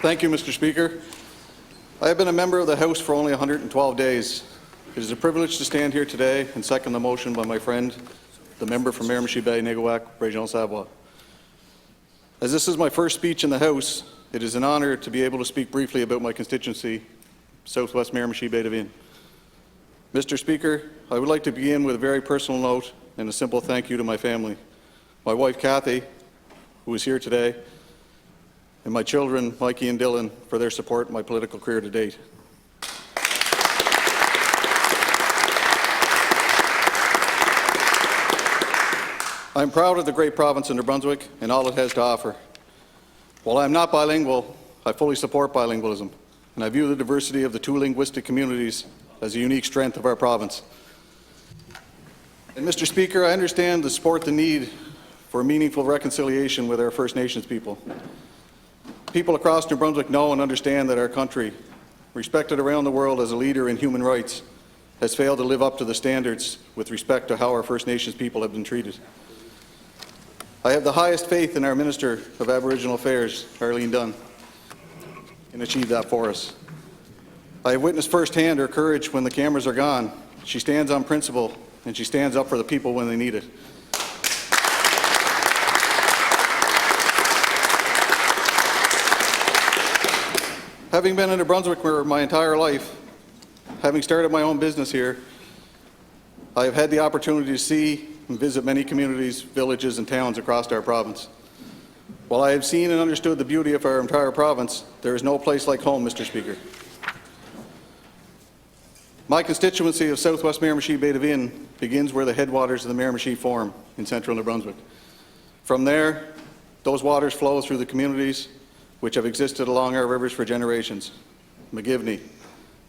Thank you, Mr. Speaker. I have been a member of the House for only 112 days. It is a privilege to stand here today and second the motion by my friend, the member from Miramichi Bay, Niguac, Région Savoie. As this is my first speech in the House, it is an honour to be able to speak briefly about my constituency, Southwest Miramichi Bay de Vienne. Mr. Speaker, I would like to begin with a very personal note and a simple thank you to my family. My wife, Kathy, who is here today, and my children, Mikey and Dylan, for their support in my political career to date. I am proud of the great province of New Brunswick and all it has to offer. While I am not bilingual, I fully support bilingualism, and I view the diversity of the two linguistic communities as a unique strength of our province. And Mr. Speaker, I understand the support the need for meaningful reconciliation with our First Nations people. People across New Brunswick know and understand that our country, respected around the world as a leader in human rights, has failed to live up to the standards with respect to how our First Nations people have been treated. I have the highest faith in our Minister of Aboriginal Affairs, Arlene Dunn, and achieve that for us. I have witnessed firsthand her courage when the cameras are gone. She stands on principle, and she stands up for the people when they need it. Having been in New Brunswick for my entire life, having started my own business here, I have had the opportunity to see and visit many communities, villages, and towns across our province. While I have seen and understood the beauty of our entire province, there is no place like home, Mr. Speaker. My constituency of Southwest Miramichi Bay de Vienne begins where the headwaters of the Miramichi form in central New Brunswick. From there, those waters flow through the communities which have existed along our rivers for generations: McGivney,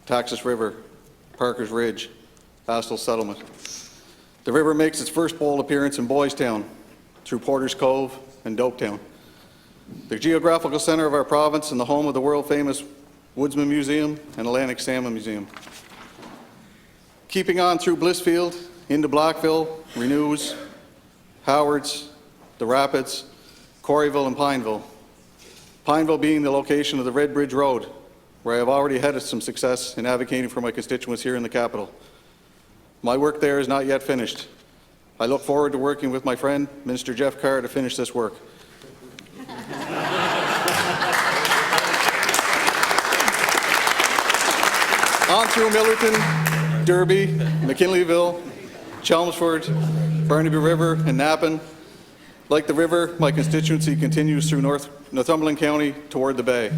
Taxis River, Parker's Ridge, Astle Settlement. The river makes its first bold appearance in Boys Town, through Porter's Cove and Doketown. The geographical centre of our province and the home of the world-famous Woodsman Museum and Atlantic Salmon Museum. Keeping on through Blissfield, into Blackville, Renews, Howards, the Rapids, Corryville, and Pineville. Pineville being the location of the Red Bridge Road, where I have already had some success in advocating for my constituents here in the capital. My work there is not yet finished. I look forward to working with my friend, Minister Jeff Carr, to finish this work. On through Millerton, Derby, McKinleyville, Chelmsford, Burnaby River, and Napan. Like the river, my constituency continues through Northumberland County toward the bay.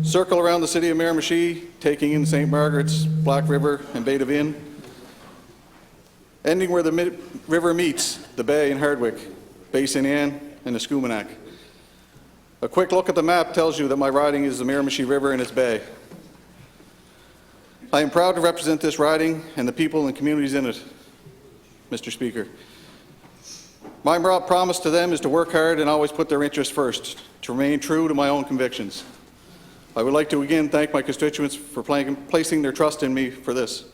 Circle around the city of Miramichi, taking in St. Margaret's, Black River, and Bay de Vienne. Ending where the river meets the bay in Hardwick, Bay St. Anne, and Escuminac. A quick look at the map tells you that my riding is the Miramichi River and its bay. I am proud to represent this riding and the people and communities in it, Mr. Speaker. My promise to them is to work hard and always put their interests first, to remain true to my own convictions. I would like to again thank my constituents for placing their trust in me for this.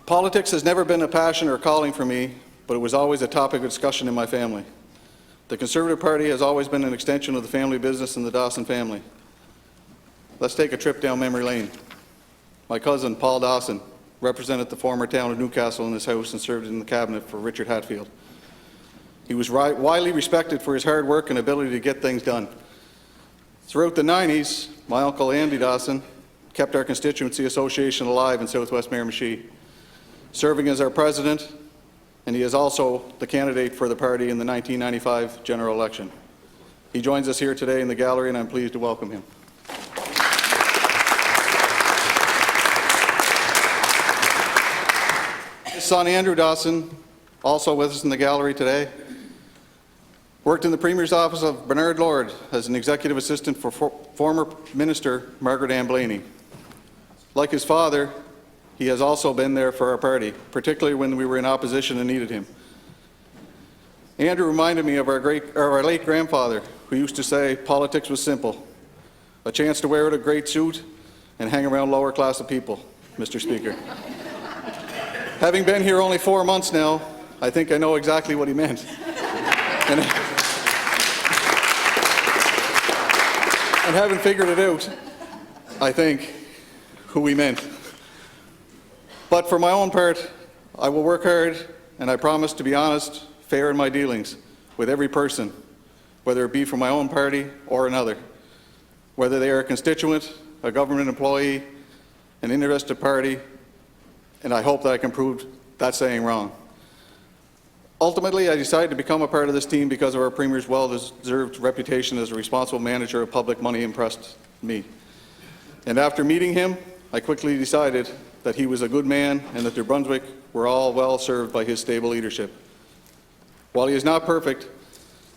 Politics has never been a passion or a calling for me, but it was always a topic of discussion in my family. The Conservative Party has always been an extension of the family business and the Dawson family. Let's take a trip down memory lane. My cousin, Paul Dawson, represented the former town of Newcastle in this House and served in the cabinet for Richard Hatfield. He was widely respected for his hard work and ability to get things done. Throughout the 90s, my uncle Andy Dawson kept our constituency association alive in Southwest Miramichi, serving as our president, and he is also the candidate for the party in the 1995 general election. He joins us here today in the gallery, and I'm pleased to welcome him. His son Andrew Dawson, also with us in the gallery today, worked in the Premier's office of Bernard Lord as an executive assistant for former Minister Margaret Ann Blaney. Like his father, he has also been there for our party, particularly when we were in opposition and needed him. Andrew reminded me of our late grandfather, who used to say politics was simple: a chance to wear a great suit and hang around lower class of people, Mr. Speaker. Having been here only 4 months now, I think I know exactly what he meant. haven't figured it out, I think, who we meant. But for my own part, I will work hard, and I promise to be honest, fair in my dealings with every person, whether it be from my own party or another, whether they are a constituent, a government employee, an interested party, and I hope that I can prove that saying wrong. Ultimately, I decided to become a part of this team because of our Premier's well-deserved reputation as a responsible manager of public money impressed me. And after meeting him, I quickly decided that he was a good man and that New Brunswick were all well served by his stable leadership. While he is not perfect,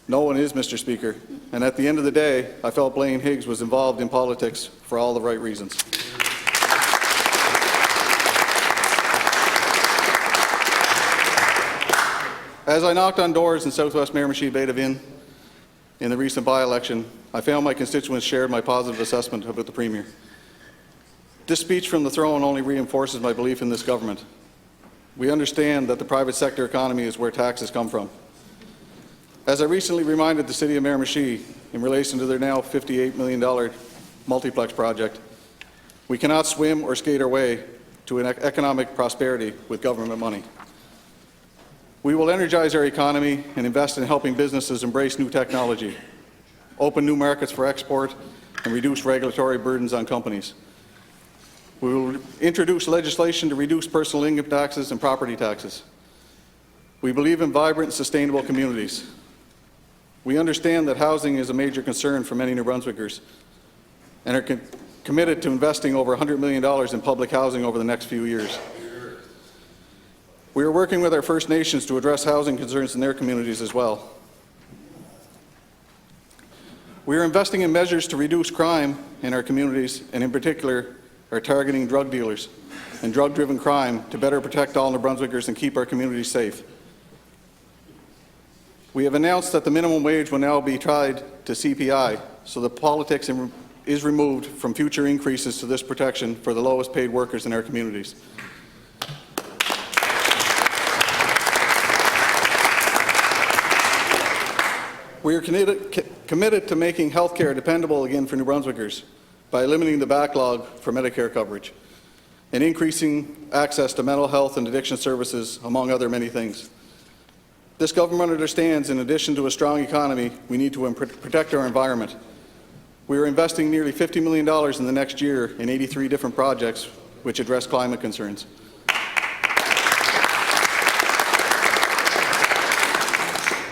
no one is, Mr. Speaker, and at the end of the day, I felt Blaine Higgs was involved in politics for all the right reasons. As I knocked on doors in Southwest Miramichi Bay in the recent by-election, I found my constituents shared my positive assessment about the Premier. This speech from the throne only reinforces my belief in this government. We understand that the private sector economy is where taxes come from. As I recently reminded the City of Miramichi in relation to their now $58 million multiplex project, we cannot swim or skate our way to an economic prosperity with government money. We will energize our economy and invest in helping businesses embrace new technology, open new markets for export, and reduce regulatory burdens on companies. We will introduce legislation to reduce personal income taxes and property taxes. We believe in vibrant and sustainable communities. We understand that housing is a major concern for many New Brunswickers and are committed to investing over $100 million in public housing over the next few years. We are working with our First Nations to address housing concerns in their communities as well. We are investing in measures to reduce crime in our communities, and in particular, are targeting drug dealers and drug-driven crime to better protect all New Brunswickers and keep our communities safe. We have announced that the minimum wage will now be tied to CPI, so the politics is removed from future increases to this protection for the lowest paid workers in our communities. We are committed to making health care dependable again for New Brunswickers by eliminating the backlog for Medicare coverage and increasing access to mental health and addiction services, among other many things. This government understands, in addition to a strong economy, we need to protect our environment. We are investing nearly $50 million in the next year in 83 different projects which address climate concerns.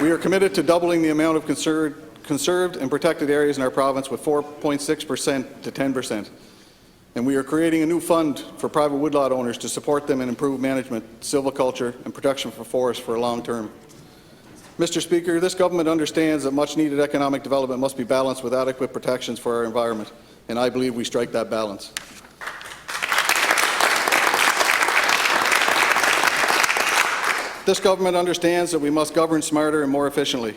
We are committed to doubling the amount of conserved and protected areas in our province with 4.6% to 10%. And we are creating a new fund for private woodlot owners to support them in improved management, silviculture, and protection for forests for a long term. Mr. Speaker, this government understands that much needed economic development must be balanced with adequate protections for our environment, and I believe we strike that balance. This government understands that we must govern smarter and more efficiently,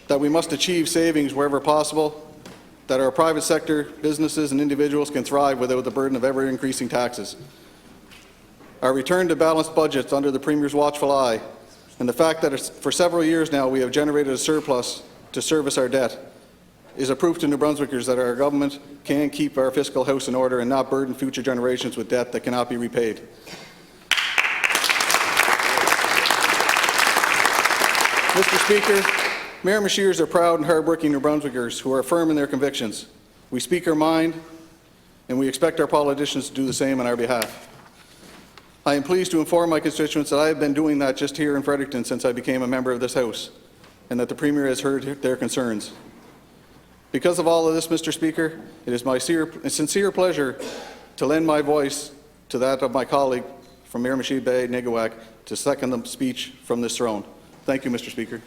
that we must achieve savings wherever possible, that our private sector, businesses and individuals can thrive without the burden of ever-increasing taxes. Our return to balanced budgets under the Premier's watchful eye, and the fact that for several years now we have generated a surplus to service our debt, is a proof to New Brunswickers that our government can keep our fiscal house in order and not burden future generations with debt that cannot be repaid. Mr. Speaker, Miramichiers are proud and hard-working New Brunswickers who are firm in their convictions. We speak our mind, and we expect our politicians to do the same on our behalf. I am pleased to inform my constituents that I have been doing that just here in Fredericton since I became a member of this House, and that the Premier has heard their concerns. Because of all of this, Mr. Speaker, it is my sincere pleasure to lend my voice to that of my colleague from Miramichi Bay, Nigawak, to second the speech from this throne. Thank you, Mr. Speaker.